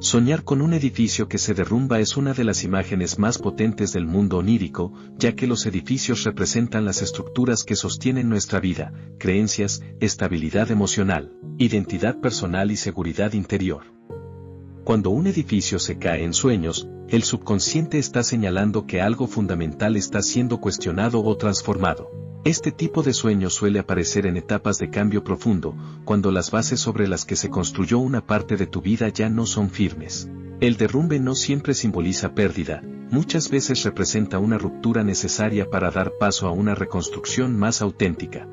Soñar con un edificio que se derrumba es una de las imágenes más potentes del mundo onírico, ya que los edificios representan las estructuras que sostienen nuestra vida, creencias, estabilidad emocional, identidad personal y seguridad interior. Cuando un edificio se cae en sueños, el subconsciente está señalando que algo fundamental está siendo cuestionado o transformado. Este tipo de sueño suele aparecer en etapas de cambio profundo, cuando las bases sobre las que se construyó una parte de tu vida ya no son firmes. El derrumbe no siempre simboliza pérdida, muchas veces representa una ruptura necesaria para dar paso a una reconstrucción más auténtica.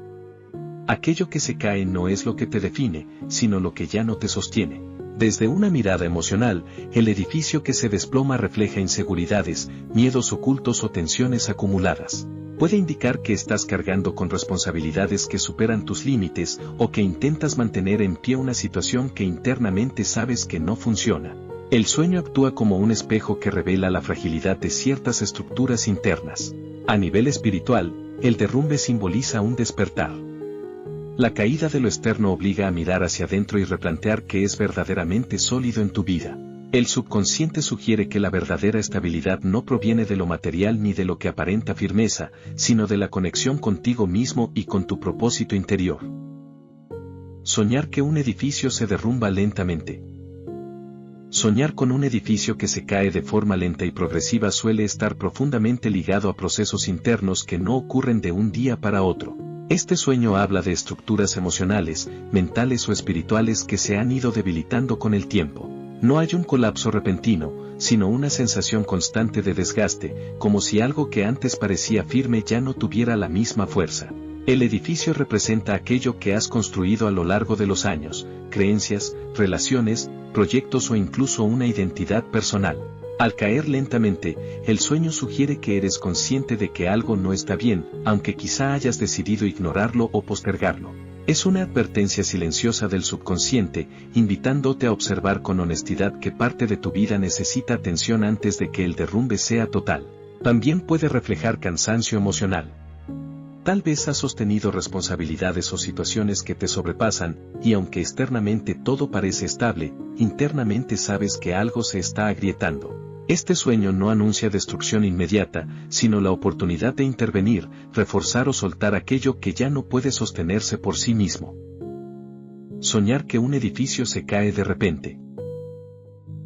Aquello que se cae no es lo que te define, sino lo que ya no te sostiene. Desde una mirada emocional, el edificio que se desploma refleja inseguridades, miedos ocultos o tensiones acumuladas. Puede indicar que estás cargando con responsabilidades que superan tus límites o que intentas mantener en pie una situación que internamente sabes que no funciona. El sueño actúa como un espejo que revela la fragilidad de ciertas estructuras internas. A nivel espiritual, el derrumbe simboliza un despertar. La caída de lo externo obliga a mirar hacia adentro y replantear qué es verdaderamente sólido en tu vida. El subconsciente sugiere que la verdadera estabilidad no proviene de lo material ni de lo que aparenta firmeza, sino de la conexión contigo mismo y con tu propósito interior. Soñar que un edificio se derrumba lentamente. Soñar con un edificio que se cae de forma lenta y progresiva suele estar profundamente ligado a procesos internos que no ocurren de un día para otro. Este sueño habla de estructuras emocionales, mentales o espirituales que se han ido debilitando con el tiempo. No hay un colapso repentino, sino una sensación constante de desgaste, como si algo que antes parecía firme ya no tuviera la misma fuerza. El edificio representa aquello que has construido a lo largo de los años, creencias, relaciones, proyectos o incluso una identidad personal. Al caer lentamente, el sueño sugiere que eres consciente de que algo no está bien, aunque quizá hayas decidido ignorarlo o postergarlo. Es una advertencia silenciosa del subconsciente, invitándote a observar con honestidad que parte de tu vida necesita atención antes de que el derrumbe sea total. También puede reflejar cansancio emocional. Tal vez has sostenido responsabilidades o situaciones que te sobrepasan, y aunque externamente todo parece estable, internamente sabes que algo se está agrietando. Este sueño no anuncia destrucción inmediata, sino la oportunidad de intervenir, reforzar o soltar aquello que ya no puede sostenerse por sí mismo. Soñar que un edificio se cae de repente.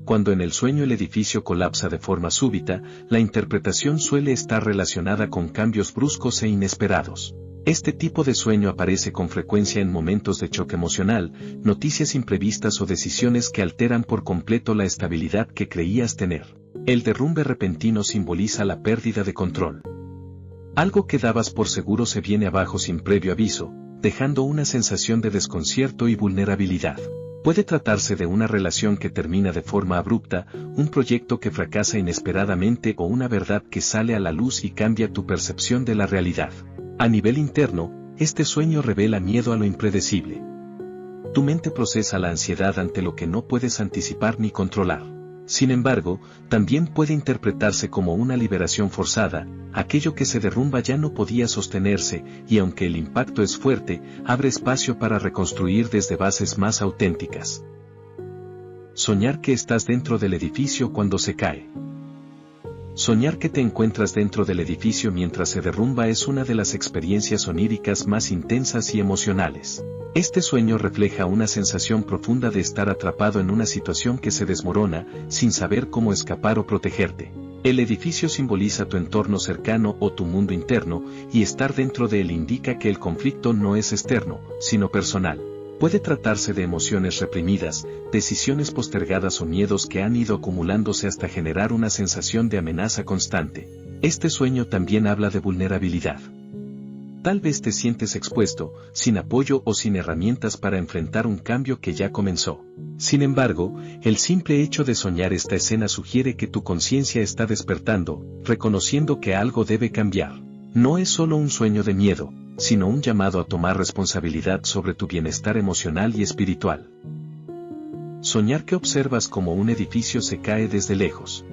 Cuando en el sueño el edificio colapsa de forma súbita, la interpretación suele estar relacionada con cambios bruscos e inesperados. Este tipo de sueño aparece con frecuencia en momentos de choque emocional, noticias imprevistas o decisiones que alteran por completo la estabilidad que creías tener. El derrumbe repentino simboliza la pérdida de control. Algo que dabas por seguro se viene abajo sin previo aviso, dejando una sensación de desconcierto y vulnerabilidad. Puede tratarse de una relación que termina de forma abrupta, un proyecto que fracasa inesperadamente o una verdad que sale a la luz y cambia tu percepción de la realidad. A nivel interno, este sueño revela miedo a lo impredecible. Tu mente procesa la ansiedad ante lo que no puedes anticipar ni controlar. Sin embargo, también puede interpretarse como una liberación forzada, aquello que se derrumba ya no podía sostenerse, y aunque el impacto es fuerte, abre espacio para reconstruir desde bases más auténticas. Soñar que estás dentro del edificio cuando se cae. Soñar que te encuentras dentro del edificio mientras se derrumba es una de las experiencias oníricas más intensas y emocionales. Este sueño refleja una sensación profunda de estar atrapado en una situación que se desmorona, sin saber cómo escapar o protegerte. El edificio simboliza tu entorno cercano o tu mundo interno, y estar dentro de él indica que el conflicto no es externo, sino personal. Puede tratarse de emociones reprimidas, decisiones postergadas o miedos que han ido acumulándose hasta generar una sensación de amenaza constante. Este sueño también habla de vulnerabilidad. Tal vez te sientes expuesto, sin apoyo o sin herramientas para enfrentar un cambio que ya comenzó. Sin embargo, el simple hecho de soñar esta escena sugiere que tu conciencia está despertando, reconociendo que algo debe cambiar. No es solo un sueño de miedo, sino un llamado a tomar responsabilidad sobre tu bienestar emocional y espiritual. Soñar que observas cómo un edificio se cae desde lejos.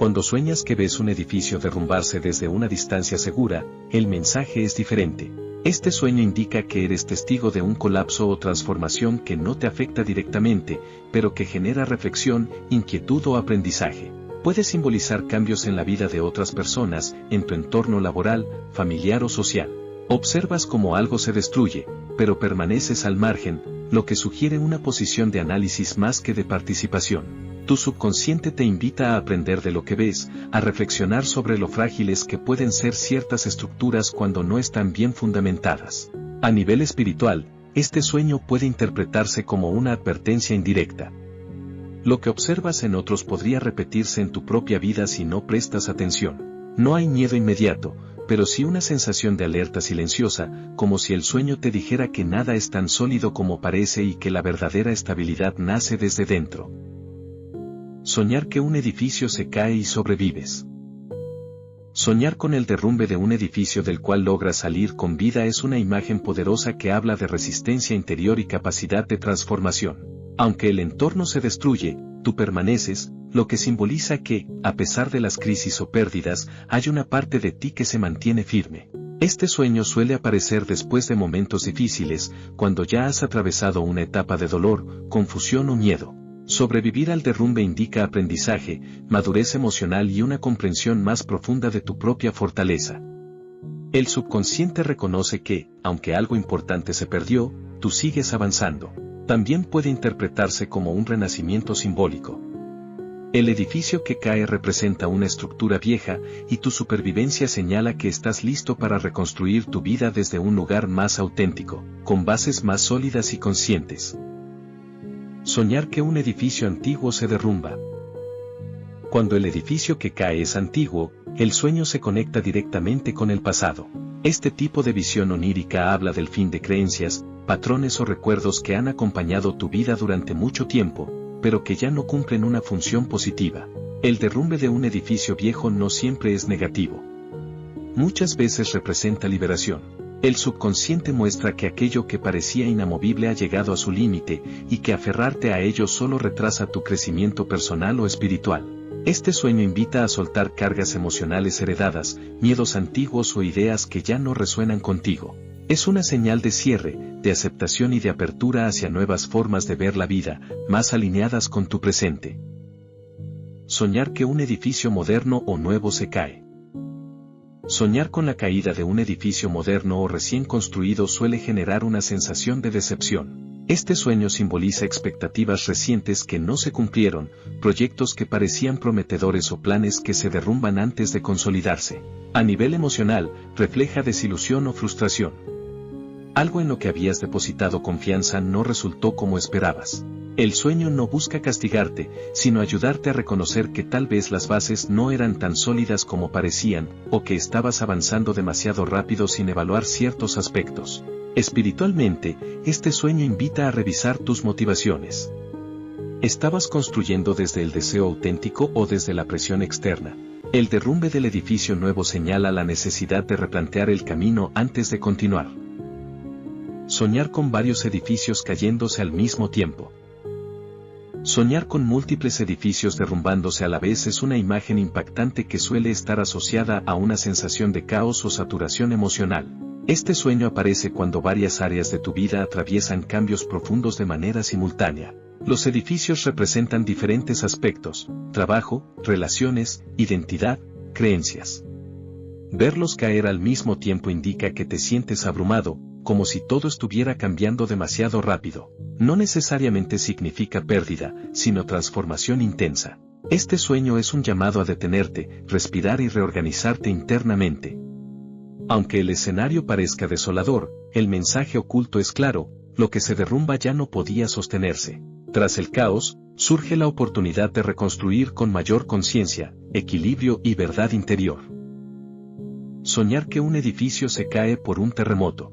Cuando sueñas que ves un edificio derrumbarse desde una distancia segura, el mensaje es diferente. Este sueño indica que eres testigo de un colapso o transformación que no te afecta directamente, pero que genera reflexión, inquietud o aprendizaje. Puede simbolizar cambios en la vida de otras personas, en tu entorno laboral, familiar o social. Observas cómo algo se destruye, pero permaneces al margen, lo que sugiere una posición de análisis más que de participación. Tu subconsciente te invita a aprender de lo que ves, a reflexionar sobre lo frágiles que pueden ser ciertas estructuras cuando no están bien fundamentadas. A nivel espiritual, este sueño puede interpretarse como una advertencia indirecta. Lo que observas en otros podría repetirse en tu propia vida si no prestas atención. No hay miedo inmediato, pero sí una sensación de alerta silenciosa, como si el sueño te dijera que nada es tan sólido como parece y que la verdadera estabilidad nace desde dentro. Soñar que un edificio se cae y sobrevives. Soñar con el derrumbe de un edificio del cual logras salir con vida es una imagen poderosa que habla de resistencia interior y capacidad de transformación. Aunque el entorno se destruye, tú permaneces, lo que simboliza que, a pesar de las crisis o pérdidas, hay una parte de ti que se mantiene firme. Este sueño suele aparecer después de momentos difíciles, cuando ya has atravesado una etapa de dolor, confusión o miedo. Sobrevivir al derrumbe indica aprendizaje, madurez emocional y una comprensión más profunda de tu propia fortaleza. El subconsciente reconoce que, aunque algo importante se perdió, tú sigues avanzando. También puede interpretarse como un renacimiento simbólico. El edificio que cae representa una estructura vieja, y tu supervivencia señala que estás listo para reconstruir tu vida desde un lugar más auténtico, con bases más sólidas y conscientes. Soñar que un edificio antiguo se derrumba. Cuando el edificio que cae es antiguo, el sueño se conecta directamente con el pasado. Este tipo de visión onírica habla del fin de creencias, patrones o recuerdos que han acompañado tu vida durante mucho tiempo, pero que ya no cumplen una función positiva. El derrumbe de un edificio viejo no siempre es negativo. Muchas veces representa liberación. El subconsciente muestra que aquello que parecía inamovible ha llegado a su límite, y que aferrarte a ello solo retrasa tu crecimiento personal o espiritual. Este sueño invita a soltar cargas emocionales heredadas, miedos antiguos o ideas que ya no resuenan contigo. Es una señal de cierre, de aceptación y de apertura hacia nuevas formas de ver la vida, más alineadas con tu presente. Soñar que un edificio moderno o nuevo se cae. Soñar con la caída de un edificio moderno o recién construido suele generar una sensación de decepción. Este sueño simboliza expectativas recientes que no se cumplieron, proyectos que parecían prometedores o planes que se derrumban antes de consolidarse. A nivel emocional, refleja desilusión o frustración. Algo en lo que habías depositado confianza no resultó como esperabas. El sueño no busca castigarte, sino ayudarte a reconocer que tal vez las bases no eran tan sólidas como parecían, o que estabas avanzando demasiado rápido sin evaluar ciertos aspectos. Espiritualmente, este sueño invita a revisar tus motivaciones. ¿Estabas construyendo desde el deseo auténtico o desde la presión externa? El derrumbe del edificio nuevo señala la necesidad de replantear el camino antes de continuar. Soñar con varios edificios cayéndose al mismo tiempo. Soñar con múltiples edificios derrumbándose a la vez es una imagen impactante que suele estar asociada a una sensación de caos o saturación emocional. Este sueño aparece cuando varias áreas de tu vida atraviesan cambios profundos de manera simultánea. Los edificios representan diferentes aspectos: trabajo, relaciones, identidad, creencias. Verlos caer al mismo tiempo indica que te sientes abrumado, como si todo estuviera cambiando demasiado rápido. No necesariamente significa pérdida, sino transformación intensa. Este sueño es un llamado a detenerte, respirar y reorganizarte internamente. Aunque el escenario parezca desolador, el mensaje oculto es claro: lo que se derrumba ya no podía sostenerse. Tras el caos, surge la oportunidad de reconstruir con mayor conciencia, equilibrio y verdad interior. Soñar que un edificio se cae por un terremoto.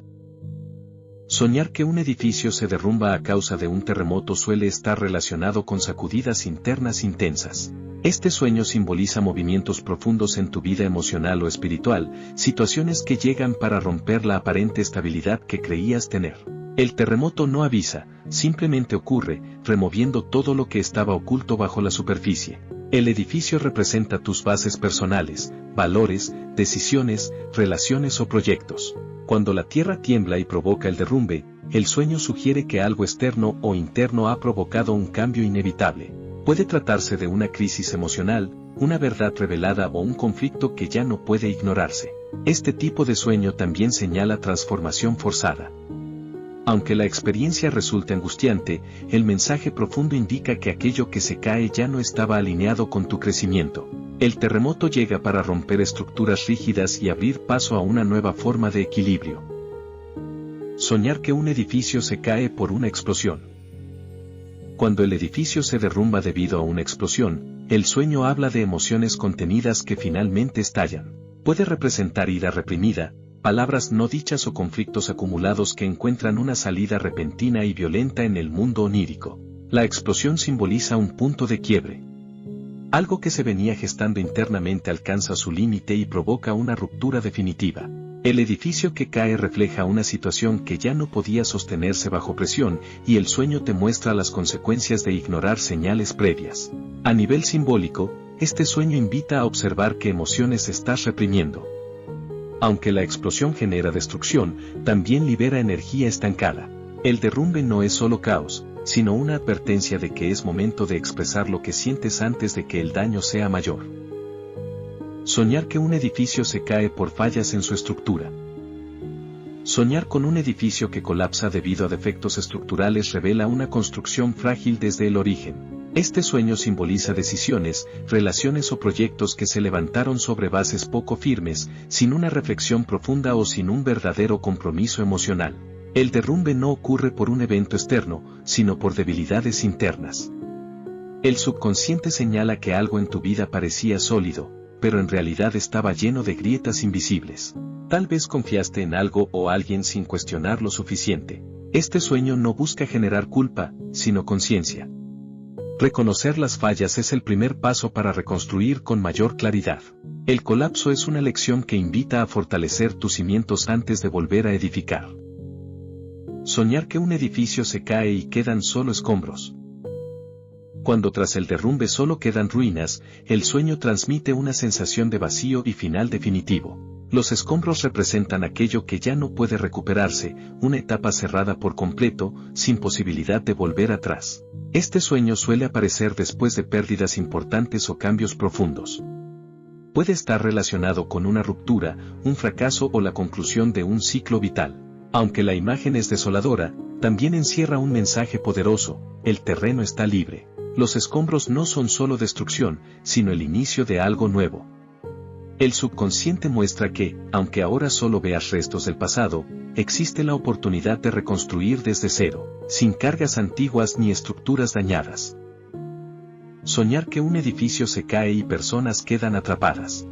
Soñar que un edificio se derrumba a causa de un terremoto suele estar relacionado con sacudidas internas intensas. Este sueño simboliza movimientos profundos en tu vida emocional o espiritual, situaciones que llegan para romper la aparente estabilidad que creías tener. El terremoto no avisa, simplemente ocurre, removiendo todo lo que estaba oculto bajo la superficie. El edificio representa tus bases personales, valores, decisiones, relaciones o proyectos. Cuando la Tierra tiembla y provoca el derrumbe, el sueño sugiere que algo externo o interno ha provocado un cambio inevitable. Puede tratarse de una crisis emocional, una verdad revelada o un conflicto que ya no puede ignorarse. Este tipo de sueño también señala transformación forzada. Aunque la experiencia resulte angustiante, el mensaje profundo indica que aquello que se cae ya no estaba alineado con tu crecimiento. El terremoto llega para romper estructuras rígidas y abrir paso a una nueva forma de equilibrio. Soñar que un edificio se cae por una explosión. Cuando el edificio se derrumba debido a una explosión, el sueño habla de emociones contenidas que finalmente estallan. Puede representar ira reprimida, palabras no dichas o conflictos acumulados que encuentran una salida repentina y violenta en el mundo onírico. La explosión simboliza un punto de quiebre. Algo que se venía gestando internamente alcanza su límite y provoca una ruptura definitiva. El edificio que cae refleja una situación que ya no podía sostenerse bajo presión, y el sueño te muestra las consecuencias de ignorar señales previas. A nivel simbólico, este sueño invita a observar qué emociones estás reprimiendo. Aunque la explosión genera destrucción, también libera energía estancada. El derrumbe no es solo caos, sino una advertencia de que es momento de expresar lo que sientes antes de que el daño sea mayor. Soñar que un edificio se cae por fallas en su estructura. Soñar con un edificio que colapsa debido a defectos estructurales revela una construcción frágil desde el origen. Este sueño simboliza decisiones, relaciones o proyectos que se levantaron sobre bases poco firmes, sin una reflexión profunda o sin un verdadero compromiso emocional. El derrumbe no ocurre por un evento externo, sino por debilidades internas. El subconsciente señala que algo en tu vida parecía sólido, pero en realidad estaba lleno de grietas invisibles. Tal vez confiaste en algo o alguien sin cuestionar lo suficiente. Este sueño no busca generar culpa, sino conciencia. Reconocer las fallas es el primer paso para reconstruir con mayor claridad. El colapso es una lección que invita a fortalecer tus cimientos antes de volver a edificar. Soñar que un edificio se cae y quedan solo escombros. Cuando tras el derrumbe solo quedan ruinas, el sueño transmite una sensación de vacío y final definitivo. Los escombros representan aquello que ya no puede recuperarse, una etapa cerrada por completo, sin posibilidad de volver atrás. Este sueño suele aparecer después de pérdidas importantes o cambios profundos. Puede estar relacionado con una ruptura, un fracaso o la conclusión de un ciclo vital. Aunque la imagen es desoladora, también encierra un mensaje poderoso: el terreno está libre. Los escombros no son solo destrucción, sino el inicio de algo nuevo. El subconsciente muestra que, aunque ahora solo veas restos del pasado, existe la oportunidad de reconstruir desde cero, sin cargas antiguas ni estructuras dañadas. Soñar que un edificio se cae y personas quedan atrapadas.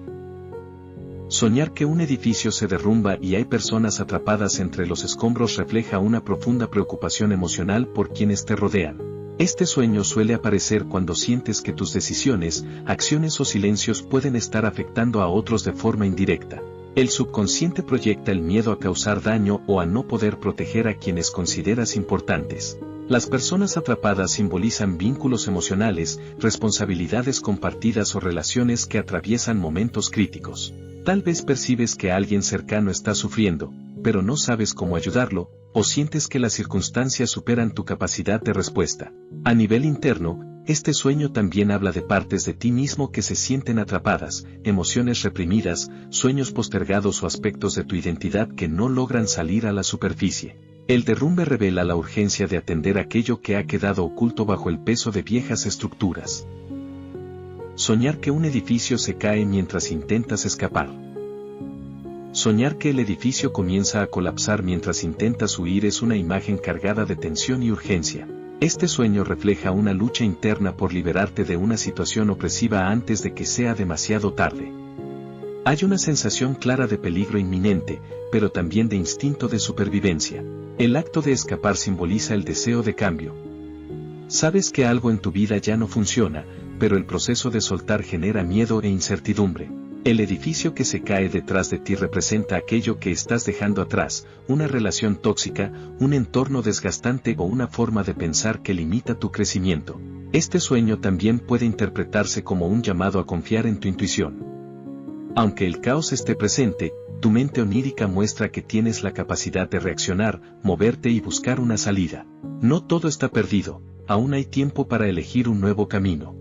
Soñar que un edificio se derrumba y hay personas atrapadas entre los escombros refleja una profunda preocupación emocional por quienes te rodean. Este sueño suele aparecer cuando sientes que tus decisiones, acciones o silencios pueden estar afectando a otros de forma indirecta. El subconsciente proyecta el miedo a causar daño o a no poder proteger a quienes consideras importantes. Las personas atrapadas simbolizan vínculos emocionales, responsabilidades compartidas o relaciones que atraviesan momentos críticos. Tal vez percibes que alguien cercano está sufriendo, pero no sabes cómo ayudarlo, o sientes que las circunstancias superan tu capacidad de respuesta. A nivel interno, este sueño también habla de partes de ti mismo que se sienten atrapadas, emociones reprimidas, sueños postergados o aspectos de tu identidad que no logran salir a la superficie. El derrumbe revela la urgencia de atender aquello que ha quedado oculto bajo el peso de viejas estructuras. Soñar que un edificio se cae mientras intentas escapar. Soñar que el edificio comienza a colapsar mientras intentas huir es una imagen cargada de tensión y urgencia. Este sueño refleja una lucha interna por liberarte de una situación opresiva antes de que sea demasiado tarde. Hay una sensación clara de peligro inminente, pero también de instinto de supervivencia. El acto de escapar simboliza el deseo de cambio. Sabes que algo en tu vida ya no funciona, pero el proceso de soltar genera miedo e incertidumbre. El edificio que se cae detrás de ti representa aquello que estás dejando atrás, una relación tóxica, un entorno desgastante o una forma de pensar que limita tu crecimiento. Este sueño también puede interpretarse como un llamado a confiar en tu intuición. Aunque el caos esté presente, Tu mente onírica muestra que tienes la capacidad de reaccionar, moverte y buscar una salida. No todo está perdido, aún hay tiempo para elegir un nuevo camino.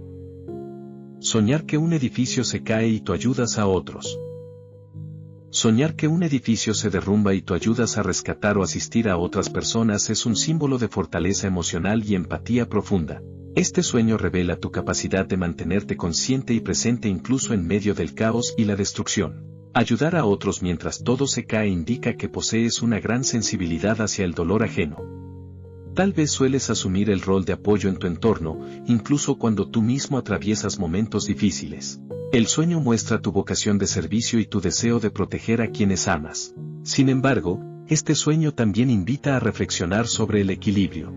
Soñar que un edificio se cae y tú ayudas a otros. Soñar que un edificio se derrumba y tú ayudas a rescatar o asistir a otras personas es un símbolo de fortaleza emocional y empatía profunda. Este sueño revela tu capacidad de mantenerte consciente y presente incluso en medio del caos y la destrucción. Ayudar a otros mientras todo se cae indica que posees una gran sensibilidad hacia el dolor ajeno. Tal vez sueles asumir el rol de apoyo en tu entorno, incluso cuando tú mismo atraviesas momentos difíciles. El sueño muestra tu vocación de servicio y tu deseo de proteger a quienes amas. Sin embargo, este sueño también invita a reflexionar sobre el equilibrio.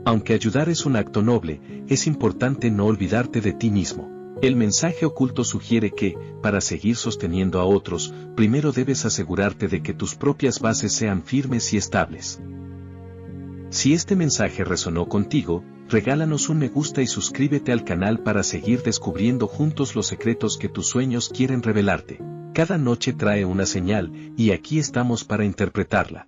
Aunque ayudar es un acto noble, es importante no olvidarte de ti mismo. El mensaje oculto sugiere que, para seguir sosteniendo a otros, primero debes asegurarte de que tus propias bases sean firmes y estables. Si este mensaje resonó contigo, regálanos un me gusta y suscríbete al canal para seguir descubriendo juntos los secretos que tus sueños quieren revelarte. Cada noche trae una señal, y aquí estamos para interpretarla.